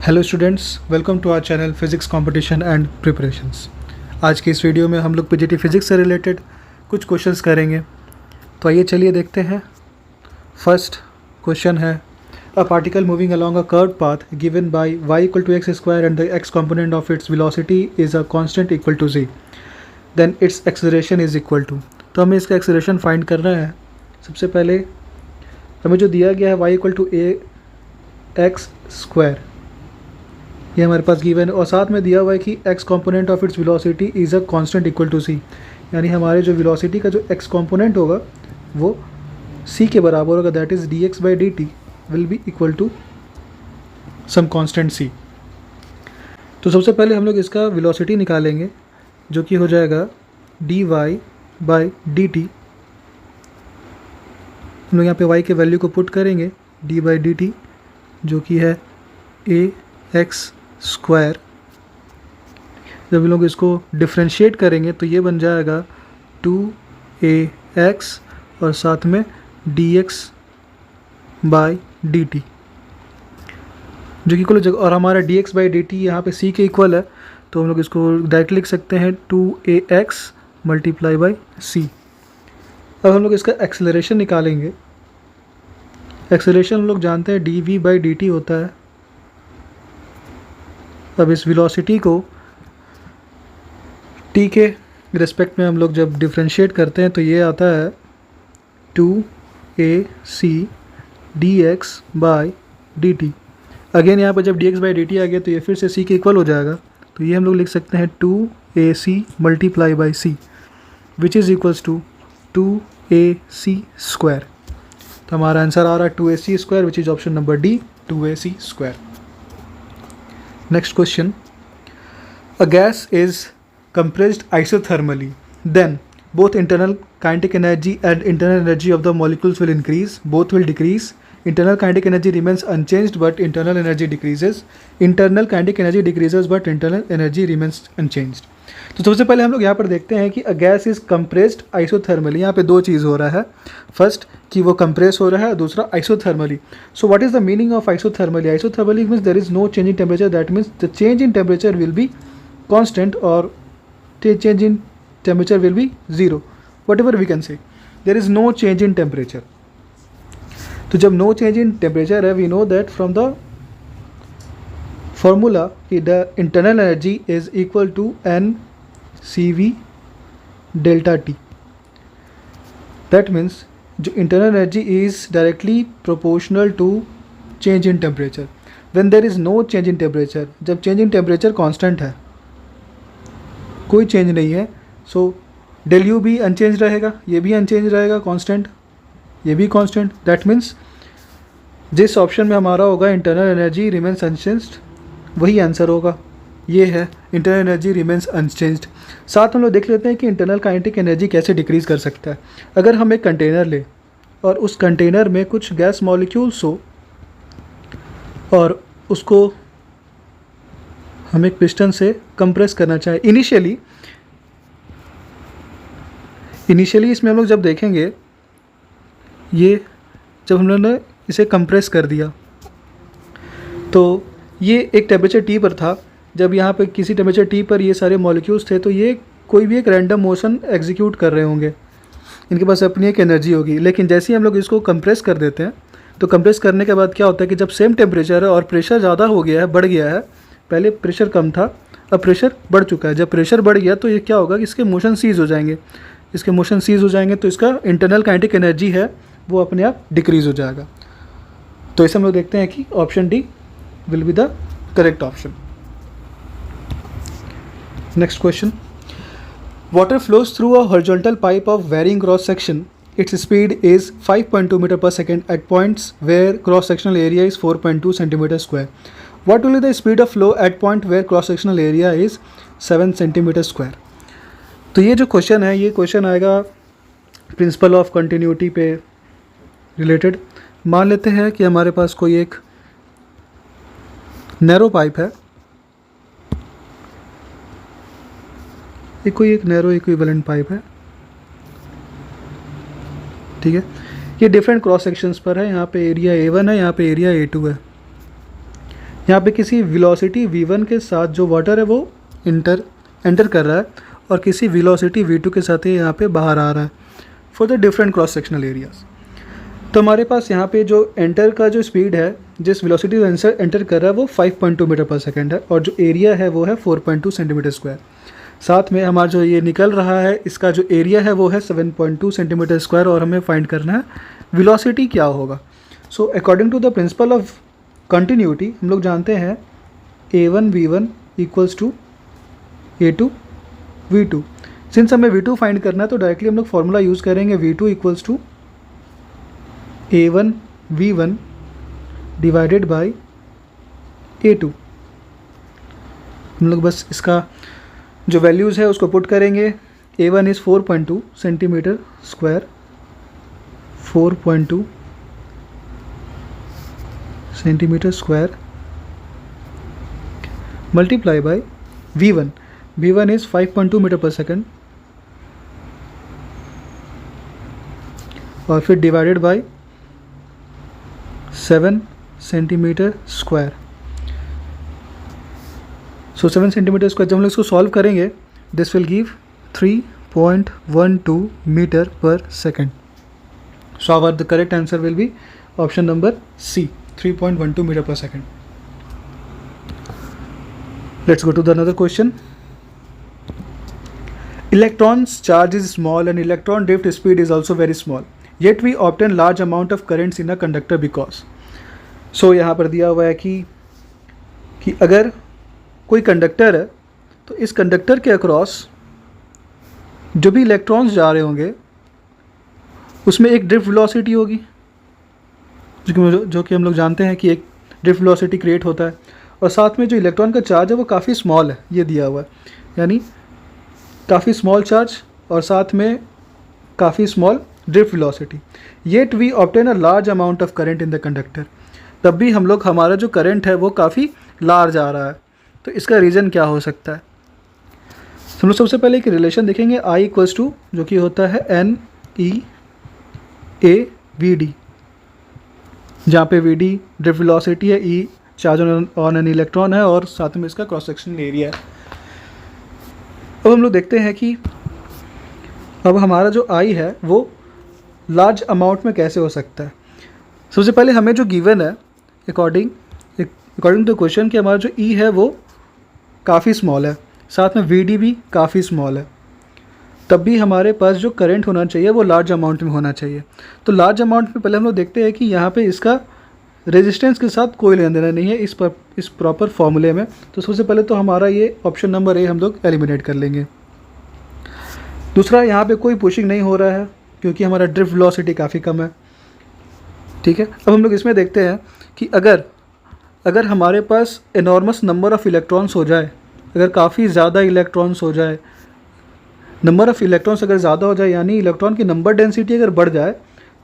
Hello students, welcome to our channel physics competition and preparations. आज की इस video में हम लोग पीजीटी फिज़िक्स से रिलेटेड कुछ क्वेश्चंस करेंगे। तो आइए चलिए देखते हैं। फर्स्ट क्वेश्चन है, a particle moving along a curved path given by y equal to x square and the x component of its velocity is a constant equal to z, then its acceleration is equal to. तो हमें इसका acceleration find करना है। सबसे पहले हमें जो दिया गया है y equal to a x square, ये हमारे पास गिवन है, और साथ में दिया हुआ है कि x component of its velocity is a constant equal to c, यानी हमारे जो वेलोसिटी का जो x कंपोनेंट होगा वो c के बराबर होगा, that is dx by dt will be equal to some constant c। तो सबसे पहले हम लोग इसका वेलोसिटी निकालेंगे, जो कि हो जाएगा dy बाई dt। हम लोग यहाँ पे y के वैल्यू को पुट करेंगे, d बाई dt जो कि है a एक्स स्क्वायर। जब हम लोग इसको डिफ्रेंशिएट करेंगे तो ये बन जाएगा 2ax और साथ में dx बाई dt जो कि इक्वल, और हमारा dx बाई dt यहाँ पे c के इक्वल है, तो हम लोग इसको डायरेक्ट लिख सकते हैं 2ax मल्टीप्लाई बाई c। अब हम लोग इसका एक्सेलरेशन निकालेंगे। एक्सेलरेशन हम लोग जानते हैं dv बाई dt होता है। अब इस वेलोसिटी को t के रिस्पेक्ट में हम लोग जब डिफ्रेंशिएट करते हैं तो ये आता है 2ac dx by dt। Again यहाँ पर जब dx बाई dt आ गया तो ये फिर से c के इक्वल हो जाएगा, तो ये हम लोग लिख सकते हैं 2ac multiply by c which is equals to 2ac square. तो हमारा आंसर आ रहा है 2ac square which is option number D, 2ac square. Next question, a gas is compressed isothermally, then both internal kinetic energy and internal energy of the molecules will increase, both will decrease. Internal kinetic energy remains unchanged but internal energy decreases. Internal kinetic energy decreases but internal energy remains unchanged. तो सबसे पहले हम लोग यहाँ पर देखते हैं कि a gas is compressed isothermally. यहाँ पे दो चीज़ हो रहा है, फर्स्ट कि वो कंप्रेस हो रहा है, दूसरा isothermally. So what is the meaning of isothermally? Isothermally means there is no change in temperature, that means the change in temperature will be constant और change in temperature will be zero, whatever we can say, there is no change in temperature. तो जब no change in temperature है, we know that from the formula कि the internal energy is equal to n CV delta T. That means जो internal energy is directly proportional to change in temperature when there is no change in temperature. जब change in temperature constant है, कोई change नहीं है, so del U भी unchange रहेगा, ये भी अनचेंज रहेगा, कांस्टेंट, ये भी कांस्टेंट। दैट मीन्स जिस ऑप्शन में हमारा होगा इंटरनल एनर्जी रिमेन्स अनचेंज्ड, वही आंसर होगा। ये है इंटरनल एनर्जी रिमेन्स अनचेंज्ड। साथ हम लोग देख लेते हैं कि इंटरनल काइनेटिक एनर्जी कैसे डिक्रीज़ कर सकता है। अगर हम एक कंटेनर लें और उस कंटेनर में कुछ गैस मॉलिक्यूल्स हो और उसको हम एक पिस्टन से कंप्रेस करना चाहें, इनिशियली इसमें हम लोग जब देखेंगे, ये जब हम लोग ने इसे कंप्रेस कर दिया तो ये एक टेम्परेचर T पर था। जब यहाँ पे किसी टेम्परेचर T पर ये सारे मॉलिक्यूल्स थे तो ये कोई भी एक रैंडम मोशन एग्जीक्यूट कर रहे होंगे, इनके पास अपनी एक एनर्जी होगी। लेकिन जैसे ही हम लोग इसको कंप्रेस कर देते हैं तो कंप्रेस करने के बाद क्या होता है कि जब सेम टेम्परेचर है और प्रेशर ज़्यादा हो गया है, बढ़ गया है, पहले प्रेशर कम था, अब प्रेशर बढ़ चुका है। जब प्रेशर बढ़ गया तो ये क्या होगा कि इसके मोशन सीज़ हो जाएंगे। इसके मोशन सीज़ हो जाएंगे तो इसका इंटरनल काइनेटिक एनर्जी है वो अपने आप डिक्रीज़ हो जाएगा। तो इसे हम लोग देखते हैं कि option D will be the correct option. Next question, water flows through a horizontal pipe of varying cross section. Its speed is 5.2 meter per second at points where cross sectional area is 4.2 centimeter square. What will be the speed of flow at point where cross sectional area is 7 centimeter square? तो ये जो question है, ये question आएगा principal of continuity पे related. मान लेते हैं कि हमारे पास कोई एक नैरो पाइप है, कोई एक नैरो इक्विवेलेंट पाइप है, ठीक है। ये डिफरेंट क्रॉस सेक्शंस पर है। यहाँ पे एरिया A1 है, यहाँ पे एरिया A2 है। यहाँ पे किसी वेलोसिटी v1 के साथ जो वाटर है वो एंटर कर रहा है और किसी वेलोसिटी v2 के साथ ये यहाँ पे बाहर आ रहा है for the different cross sectional areas. तो हमारे पास यहाँ पे जो एंटर का जो स्पीड है, जिस वेलोसिटी एंटर कर रहा है वो 5.2 मीटर पर सेकेंड है और जो एरिया है वो है 4.2 सेंटीमीटर स्क्वायर। साथ में हमारा जो ये निकल रहा है इसका जो एरिया है वो है 7.2 सेंटीमीटर स्क्वायर और हमें फाइंड करना है वेलोसिटी क्या होगा। So according to the principle of continuity हम लोग जानते हैं a1 v1 equals to a2 v2। Since हमें v2 फाइंड करना है तो डायरेक्टली हम लोग फॉर्मूला यूज़ करेंगे v2 equals to a1 v1 divided by a2। हम लोग बस इसका जो वैल्यूज़ है उसको पुट करेंगे। a1 is 4.2 centimetre square, 4.2 centimetre square multiply by v1 is 5.2 metre per second और फिर divided by 7 centimetre square. So 7 centimetre square जब हम लोग इसको सॉल्व करेंगे this will give 3.12 metre per second. So our the correct answer will be option number C, 3.12 meter per second. Let's go to the another question. Electron's charge is small and electron drift speed is also very small. Yet we obtain large amount of currents in a conductor because. So यहाँ पर दिया हुआ है कि अगर कोई conductor है तो इस कंडक्टर के अक्रॉस जो भी इलेक्ट्रॉन्स जा रहे होंगे उसमें एक ड्रिफ्ट वेलोसिटी होगी जो कि हम लोग जानते हैं कि एक ड्रिफ्ट वेलोसिटी क्रिएट होता है और साथ में जो इलेक्ट्रॉन का चार्ज है वो काफ़ी स्मॉल है, ये दिया हुआ है, यानी काफ़ी स्मॉल चार्ज और साथ में काफ़ी small drift velocity. Yet we obtain a large amount of current in the conductor, तब भी हम लोग हमारा जो करंट है वो काफ़ी लार्ज आ रहा है। तो इसका रीज़न क्या हो सकता है? हम लोग सबसे पहले एक रिलेशन देखेंगे I इक्वल्स टू जो कि होता है NE/AVD, जहाँ पे VD ड्रिफ्ट वेलोसिटी है, E charge on an electron है और साथ में इसका क्रॉस सेक्शनल एरिया है। अब हम लोग देखते हैं कि अब हमारा जो I है वो लार्ज अमाउंट में कैसे हो सकता है। सबसे पहले हमें जो गिवन है अकॉर्डिंग टू क्वेश्चन कि हमारा जो E है वो काफ़ी स्मॉल है, साथ में VD भी काफ़ी स्मॉल है, तब भी हमारे पास जो करंट होना चाहिए वो लार्ज अमाउंट में होना चाहिए। तो लार्ज अमाउंट में पहले हम लोग देखते हैं कि यहाँ पे इसका रेजिस्टेंस के साथ कोई लेना देना नहीं है इस प्रॉपर फॉर्मूले में। तो सबसे पहले तो हमारा ये ऑप्शन नंबर ए हम लोग एलिमिनेट कर लेंगे। दूसरा, यहाँ पे कोई पुशिंग नहीं हो रहा है क्योंकि हमारा ड्रिफ्ट वेलोसिटी काफ़ी कम है, ठीक है। अब हम लोग इसमें देखते हैं कि अगर हमारे पास एनॉर्मस नंबर ऑफ़ इलेक्ट्रॉन्स हो जाए, अगर काफ़ी ज़्यादा इलेक्ट्रॉन्स हो जाए, नंबर ऑफ़ इलेक्ट्रॉन्स अगर ज़्यादा हो जाए यानी इलेक्ट्रॉन की नंबर डेंसिटी अगर बढ़ जाए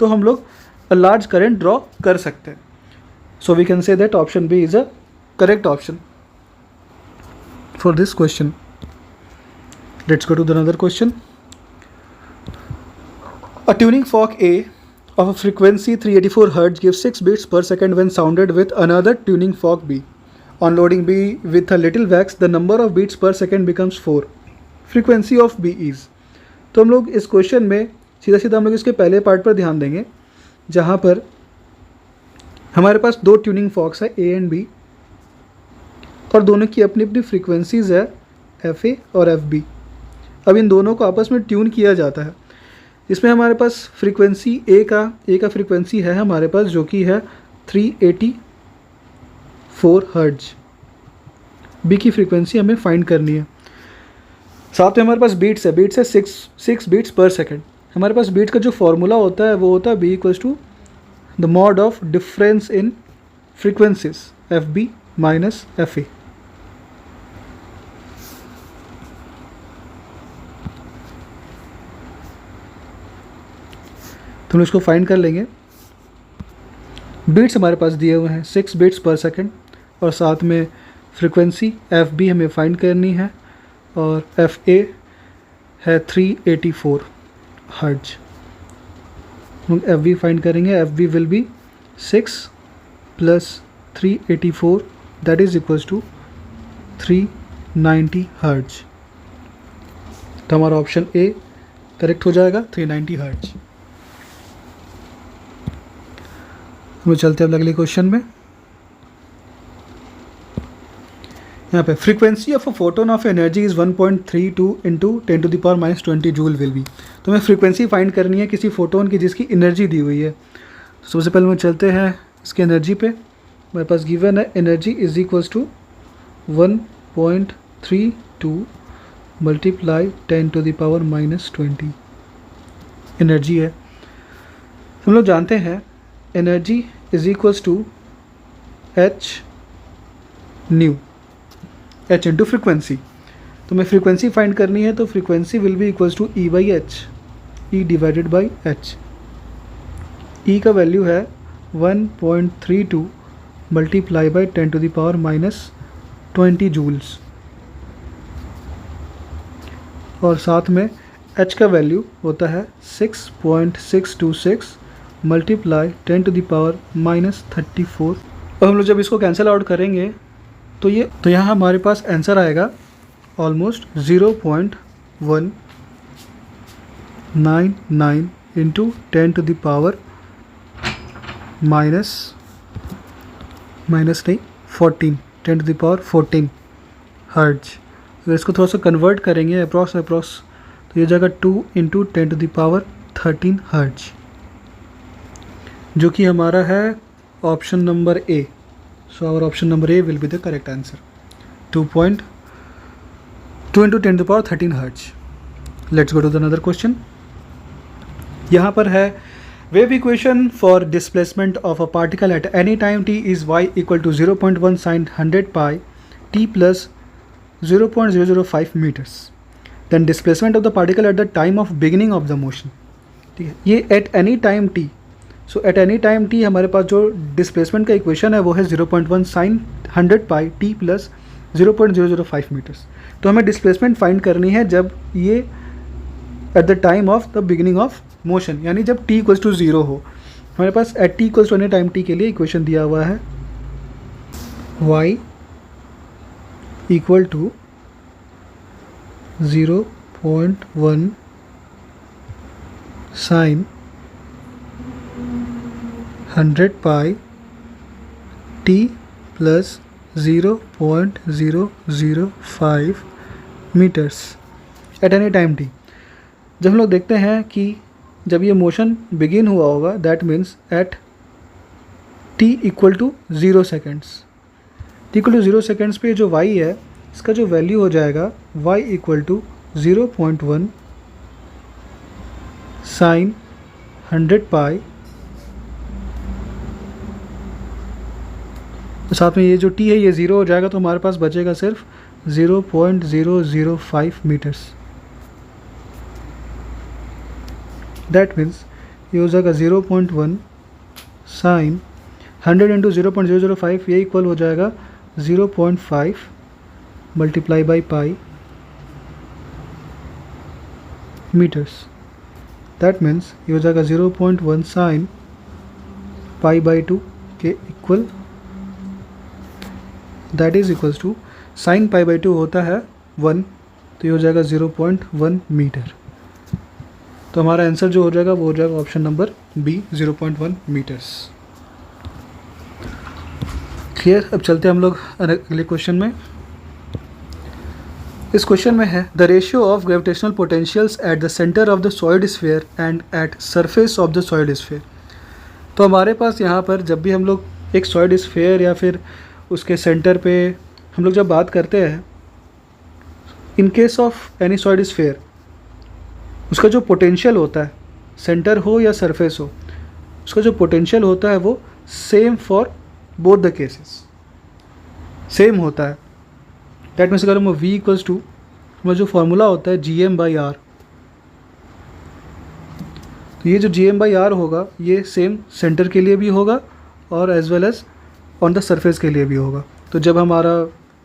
तो हम लोग अ लार्ज करंट ड्रॉ कर सकते हैं। So we can say that option B is a correct option for this question. Let's go to the another question. A tuning fork A of a frequency 384 Hz gives 6 beats per second when sounded with another tuning fork B. On loading B with a little wax, the number of beats per second becomes 4. Frequency of B is. तो हम लोग इस question में सीधा हम लोग इसके पहले पार्ट पर ध्यान देंगे जहाँ पर हमारे पास दो ट्यूनिंग फॉक्स है A एंड B और दोनों की अपनी अपनी फ्रीक्वेंसीज़ है FA और FB। अब इन दोनों को आपस में ट्यून किया जाता है। इसमें हमारे पास फ्रीक्वेंसी ए का फ्रीक्वेंसी है हमारे पास जो कि है 384 हर्ट्ज। बी की फ्रीक्वेंसी हमें फाइंड करनी है। साथ में हमारे पास बीट्स है 6 बीट्स पर सेकेंड। हमारे पास बीट्स का जो फॉर्मूला होता है वो होता है B equals to the mod of difference in frequencies FB minus FA। तो हम इसको फाइंड कर लेंगे। बीट्स हमारे पास दिए हुए हैं 6 बीट्स पर सेकेंड और साथ में फ्रीक्वेंसी FB हमें फाइंड करनी है और FA है 384 हर्ट्ज। हम FB फाइंड करेंगे। FB will be 6 + 384 that is equals to 390 hertz. तो हमारा ऑप्शन ए करेक्ट हो जाएगा, 390 हर्ट्ज। हम चलते हैं अब अगले क्वेश्चन में। यहाँ पे frequency of a photon of energy is 1.32 into 10 to the power minus 20 joule will be. तो हमें फ्रीक्वेंसी फाइंड करनी है किसी फोटोन की जिसकी एनर्जी दी हुई है। सबसे पहले हम चलते हैं इसके एनर्जी पे। मेरे पास गिवन है energy is equals to 1.32 multiply 10 to the power minus 20 energy है। हम लोग जानते हैं energy is equals to h nu, h into frequency. तो मैं फ्रीक्वेंसी फाइंड करनी है तो frequency will be equals to E by h, E divided by h. E का वैल्यू है 1.32 multiply by 10 to the power minus 20 joules, और साथ में एच का वैल्यू होता है 6.626 multiply 10 to the power minus 34। और हम लोग जब इसको कैंसिल आउट करेंगे तो यहाँ हमारे पास आंसर आएगा almost 0.199 into 10 to the power minus 14, 10 to the power 14 hertz. अगर इसको थोड़ा सा कन्वर्ट करेंगे अप्रॉक्स तो ये जाएगा 2 into 10 to the power 13 hertz, जो कि हमारा है option number A. So our option number A will be the correct answer. 2.2 into 10 to the power 13 hertz. Let's go to the another question. यहाँ पर है wave equation for displacement of a particle at any time t is y equal to 0.1 sin 100 pi t plus 0.005 meters. Then displacement of the particle at the time of beginning of the motion. ठीक है, ये at any time t। So eight any time T हमारे पास जो displacement का equation है वो है 0.1 sine 100 pi t plus 0.005 metres. तो हमें डिस्प्लेसमेंट फाइंड करनी है जब ये at the time of the beginning of motion, यानी जब टी इक्वल्स टू 0 हो। हमारे पास at t equals to any time t के लिए इक्वेशन दिया हुआ है y equal to 0.1 sine 100 pi t plus 0.005 metres at any time t. जब हम लोग देखते हैं कि जब ये मोशन बिगिन हुआ होगा that means at T equal to 0 seconds, T equal to 0 seconds पे जो y है इसका जो वैल्यू हो जाएगा y इक्वल टू 0.1 साइन 100 पाई, तो साथ में ये जो t है ये 0 हो जाएगा तो हमारे पास बचेगा सिर्फ 0.005 मीटर्स। दैट मीन्स ये हो जाएगा 0.1 साइन 100 इंटू 0.005, ये इक्वल हो जाएगा 0.5 multiply by pi meters. That means ये हो जाएगा 0.1 साइन पाई बाई 2 के equal, that is equals to sine pi by 2 होता है 1, तो ये हो जाएगा 0.1 मीटर। तो हमारा आंसर जो हो जाएगा वो हो जाएगा option number B 0.1 meters. Clear. अब चलते हैं हम लोग अगले क्वेश्चन में। इस क्वेश्चन में है the ratio of gravitational potentials at the centre of the solid sphere and at surface of the solid sphere. तो हमारे पास यहाँ पर जब भी हम लोग एक सॉलिड स्फीयर या फिर उसके सेंटर पे हम लोग जब बात करते हैं, in case of any solid sphere उसका जो पोटेंशियल होता है, सेंटर हो या सरफेस हो, उसका जो पोटेंशियल होता है वो same for both the cases, same होता है। दैट मीन्स अगर हम v इक्वल्स टू हमारा जो फॉर्मूला होता है gm/r, तो ये जो gm/r होगा ये सेम सेंटर के लिए भी होगा और as well as on the surface के लिए भी होगा। तो जब हमारा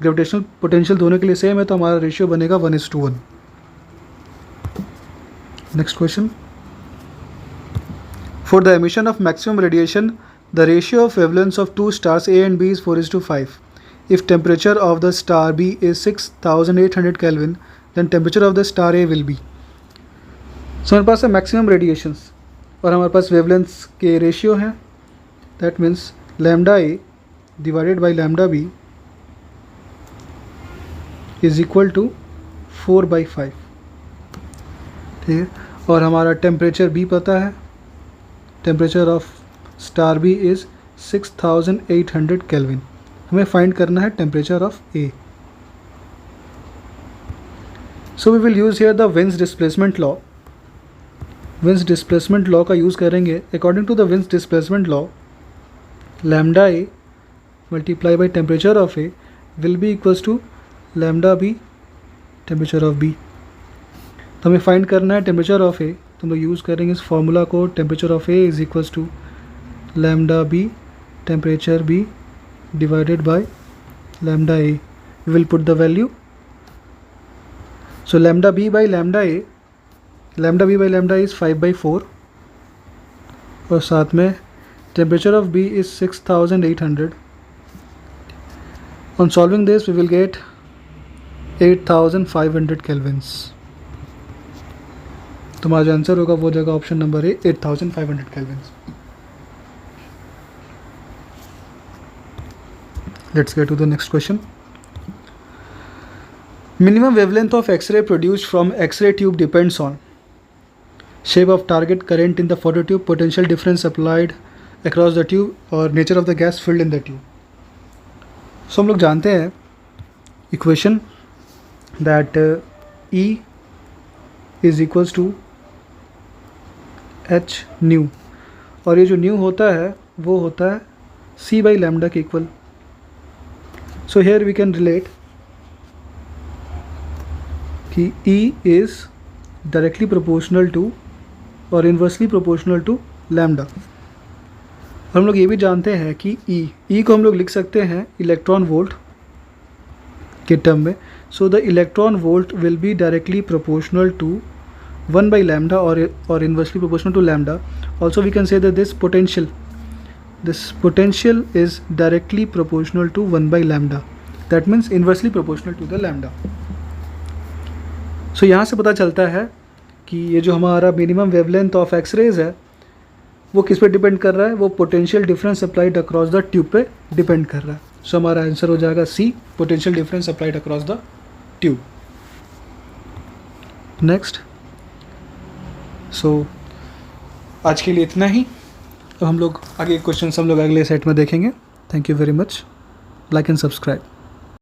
ग्रेविटेशनल पोटेंशियल दोनों के लिए सेम है तो हमारा रेशियो बनेगा 1:1। Next question, for the emission of maximum radiation the ratio of wavelengths of two stars A and B is 4:5 if temperature of the star B is 6800 Kelvin, then temperature of the star A will be. So हमारे पास है maximum radiations और हमारे पास wavelengths के ratio हैं. That means lambda A divided by lambda B is equal to 4/5. ठीक है. और हमारा टेम्परेचर बी पता है. Temperature of star B is 6800 kelvin. हमें फाइंड करना है temperature of A. So we will use here the Wien's displacement law. Wien's displacement law का यूज़ करेंगे. According to the Wien's displacement law, lambda A multiply by temperature of A will be equals to lambda B temperature of B. तो हमें find करना है temperature of ए. तो हम लोग use करेंगे इस फॉर्मूला को. Temperature of A is equals to lambda B temperature B divided by lambda a. We will put the value. So lambda b by lambda a, lambda b by lambda is 5/4 और साथ में temperature of B is 6800. On solving this we will get 8500 kelvins. तो हमारा जो answer होगा वो जगह option number A 8500 kelvins. Let's get to the next question. Minimum wavelength of X-ray produced from X-ray tube depends on shape of target, current in the phototube, potential difference applied across the tube और nature of the gas filled in the tube. So हम लोग जानते हैं equation that E is equals to H nu और ये जो nu होता है वो होता है C by lambda के equal. So here we can relate कि E is directly proportional to और inversely proportional to lambda. और हम लोग ये भी जानते हैं कि E को हम लोग लिख सकते हैं इलेक्ट्रॉन वोल्ट के टर्म में. So the electron volt will be directly proportional to 1 by lambda or inversely proportional to lambda. Also we can say that this potential is directly proportional to 1 by lambda. That means inversely proportional to the lambda. So यहाँ से पता चलता है कि ये जो हमारा minimum wavelength of X-rays है वो किस पे डिपेंड कर रहा है. वो potential difference applied across the tube पे डिपेंड कर रहा है. सो हमारा आंसर हो जाएगा C, potential difference applied across the tube. Next. So आज के लिए इतना ही. तो हम लोग आगे क्वेश्चन हम लोग अगले सेट में देखेंगे. Thank you very much. Like and subscribe.